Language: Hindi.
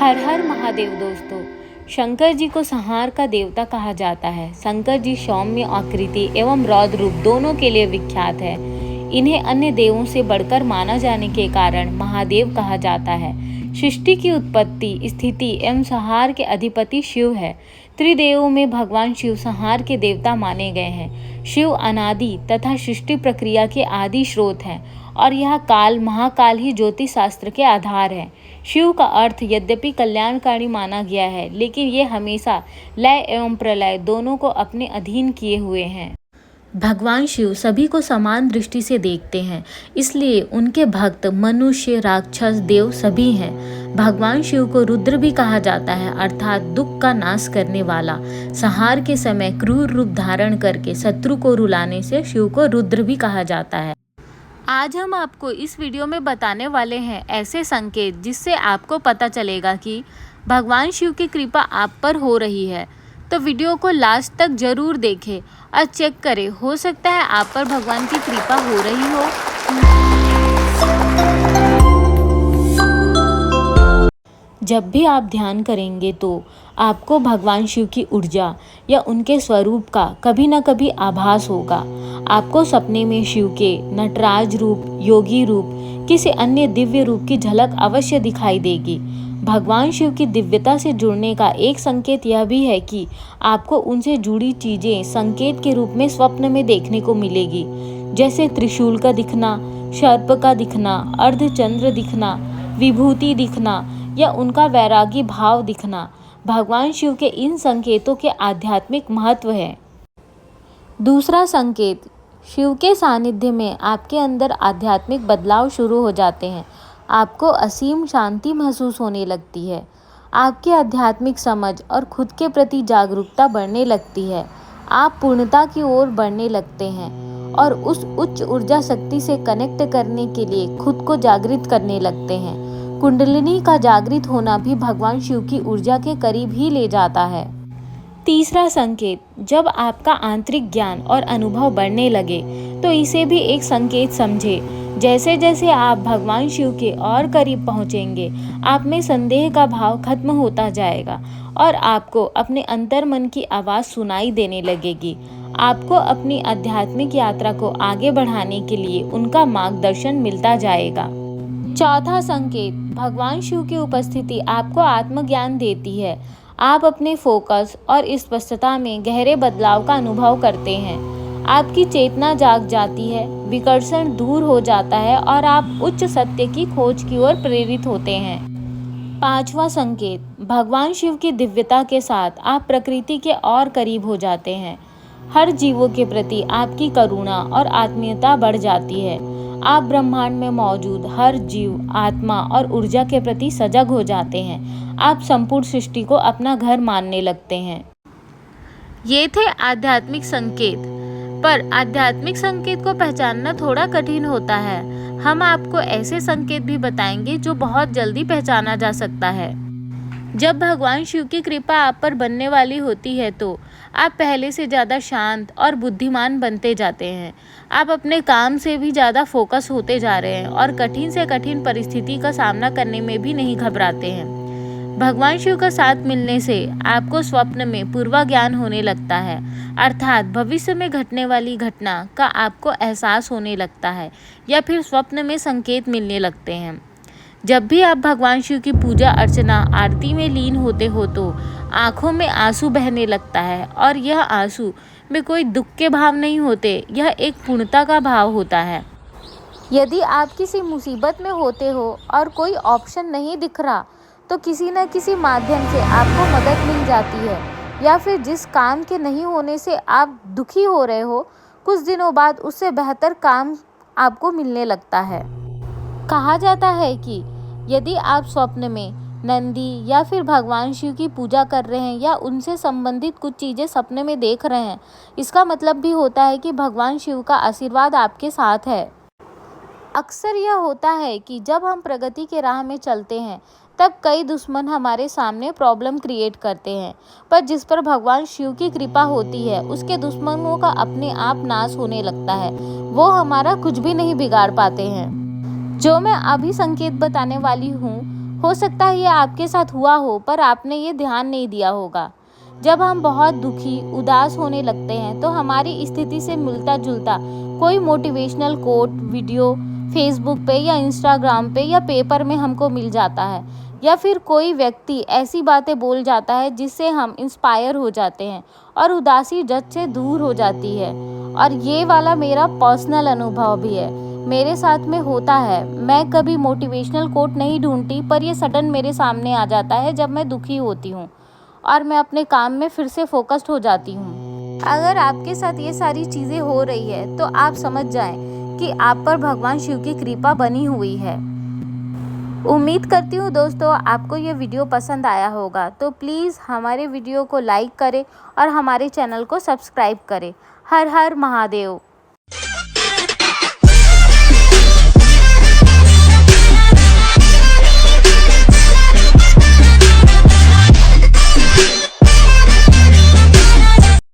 हर हर महादेव दोस्तों। शंकर जी को संहार का देवता कहा जाता है। शंकर जी सौम्य आकृति एवं रौद्र रूप दोनों के लिए विख्यात है। इन्हें अन्य देवों से बढ़कर माना जाने के कारण महादेव कहा जाता है। सृष्टि की उत्पत्ति, स्थिति एवं संहार के अधिपति शिव है। त्रिदेवों में भगवान शिव संहार के देवता माने गए हैं। शिव अनादि तथा सृष्टि प्रक्रिया के आदि स्रोत हैं और यह काल महाकाल ही ज्योतिष शास्त्र के आधार है। शिव का अर्थ यद्यपि कल्याणकारी माना गया है, लेकिन ये हमेशा लय एवं प्रलय दोनों को अपने अधीन किए हुए हैं। भगवान शिव सभी को समान दृष्टि से देखते हैं, इसलिए उनके भक्त मनुष्य, राक्षस, देव सभी हैं। भगवान शिव को रुद्र भी कहा जाता है, अर्थात दुख का नाश करने वाला। संहार के समय क्रूर रूप धारण करके शत्रु को रुलाने से शिव को रुद्र भी कहा जाता है। आज हम आपको इस वीडियो में बताने वाले हैं ऐसे संकेत जिससे आपको पता चलेगा कि भगवान शिव की कृपा आप पर हो रही है। तो वीडियो को लास्ट तक जरूर देखें और चेक करें, हो सकता है आप पर भगवान की कृपा हो रही हो। जब भी आप ध्यान करेंगे तो आपको भगवान शिव की ऊर्जा या उनके स्वरूप का कभी न कभी आभास होगा। आपको सपने में शिव के नटराज रूप, योगी रूप, किसी अन्य दिव्य रूप की झलक अवश्य दिखाई देगी। भगवान शिव की दिव्यता से जुड़ने का एक संकेत यह भी है कि आपको उनसे जुड़ी चीजें संकेत के रूप में स्वप्न में देखने को मिलेगी, जैसे त्रिशूल का दिखना, सर्प का दिखना, अर्धचंद्र दिखना, विभूति दिखना या उनका वैरागी भाव दिखना। भगवान शिव के इन संकेतों के आध्यात्मिक महत्व है। दूसरा संकेत, शिव के सानिध्य में आपके अंदर आध्यात्मिक बदलाव शुरू हो जाते हैं। आपको असीम शांति महसूस होने लगती है। आपकी आध्यात्मिक समझ और खुद के प्रति जागरूकता बढ़ने लगती है। आप पूर्णता की ओर बढ़ने लगते हैं और उस उच्च ऊर्जा शक्ति से कनेक्ट करने के लिए खुद को जागृत करने लगते हैं। कुंडलिनी का जागृत होना भी भगवान शिव की ऊर्जा के करीब ही ले जाता है। तीसरा संकेत, जब आपका आंतरिक ज्ञान और अनुभव बढ़ने लगे तो इसे भी एक संकेत समझे। जैसे जैसे आप भगवान शिव के और करीब पहुंचेंगे, आप में संदेह का भाव खत्म होता जाएगा और आपको अपने अंतर मन की आवाज़ सुनाई देने लगेगी। आपको अपनी आध्यात्मिक यात्रा को आगे बढ़ाने के लिए उनका मार्गदर्शन मिलता जाएगा। चौथा संकेत, भगवान शिव की उपस्थिति आपको आत्मज्ञान देती है। आप अपने फोकस और स्पष्टता में गहरे बदलाव का अनुभव करते हैं। आपकी चेतना जाग जाती है, विकर्षण दूर हो जाता है और आप उच्च सत्य की खोज की ओर प्रेरित होते हैं। पांचवा संकेत, भगवान शिव की दिव्यता के साथ आप प्रकृति के और करीब हो जाते हैं। हर जीवों के प्रति आपकी करुणा और आत्मीयता बढ़ जाती है। आप ब्रह्मांड में मौजूद हर जीव, आत्मा और ऊर्जा के प्रति सजग हो जाते हैं। आप संपूर्ण सृष्टि को अपना घर मानने लगते हैं। ये थे आध्यात्मिक संकेत, पर आध्यात्मिक संकेत को पहचानना थोड़ा कठिन होता है। हम आपको ऐसे संकेत भी बताएंगे जो बहुत जल्दी पहचाना जा सकता है। जब भगवान शिव की कृपा आप पर बनने वाली होती है तो आप पहले से ज़्यादा शांत और बुद्धिमान बनते जाते हैं। आप अपने काम से भी ज़्यादा फोकस होते जा रहे हैं और कठिन से कठिन परिस्थिति का सामना करने में भी नहीं घबराते हैं। भगवान शिव का साथ मिलने से आपको स्वप्न में पूर्वा ज्ञान होने लगता है, अर्थात भविष्य में घटने वाली घटना का आपको एहसास होने लगता है या फिर स्वप्न में संकेत मिलने लगते हैं। जब भी आप भगवान शिव की पूजा अर्चना आरती में लीन होते हो तो आँखों में आंसू बहने लगता है और यह आंसू में कोई दुख के भाव नहीं होते, यह एक पूर्णता का भाव होता है। यदि आप किसी मुसीबत में होते हो और कोई ऑप्शन नहीं दिख रहा तो किसी न किसी माध्यम से आपको मदद मिल जाती है, या फिर जिस काम के नहीं होने से आप दुखी हो रहे हो, कुछ दिनों बाद उससे बेहतर काम आपको मिलने लगता है। कहा जाता है कि यदि आप स्वप्न में नंदी या फिर भगवान शिव की पूजा कर रहे हैं या उनसे संबंधित कुछ चीज़ें सपने में देख रहे हैं, इसका मतलब भी होता है कि भगवान शिव का आशीर्वाद आपके साथ है। अक्सर यह होता है कि जब हम प्रगति के राह में चलते हैं तब कई दुश्मन हमारे सामने प्रॉब्लम क्रिएट करते हैं, पर जिस पर भगवान शिव की कृपा होती है उसके दुश्मनों का अपने आप नाश होने लगता है। वो हमारा कुछ भी नहीं बिगाड़ पाते हैं। जो मैं अभी संकेत बताने वाली हूँ हो सकता है ये आपके साथ हुआ हो, पर आपने ये ध्यान नहीं दिया होगा। जब हम बहुत दुखी, उदास होने लगते हैं तो हमारी स्थिति से मिलता जुलता कोई मोटिवेशनल कोट वीडियो फेसबुक पे या इंस्टाग्राम पे या पेपर में हमको मिल जाता है, या फिर कोई व्यक्ति ऐसी बातें बोल जाता है जिससे हम इंस्पायर हो जाते हैं और उदासी जद से दूर हो जाती है। और ये वाला मेरा पर्सनल अनुभव भी है, मेरे साथ में होता है। मैं कभी मोटिवेशनल कोट नहीं ढूंढती, पर ये सडन मेरे सामने आ जाता है जब मैं दुखी होती हूँ और मैं अपने काम में फिर से फोकस्ड हो जाती हूँ। अगर आपके साथ ये सारी चीज़ें हो रही है तो आप समझ जाएं कि आप पर भगवान शिव की कृपा बनी हुई है। उम्मीद करती हूँ दोस्तों आपको ये वीडियो पसंद आया होगा, तो प्लीज़ हमारे वीडियो को लाइक करें और हमारे चैनल को सब्सक्राइब करें। हर हर महादेव।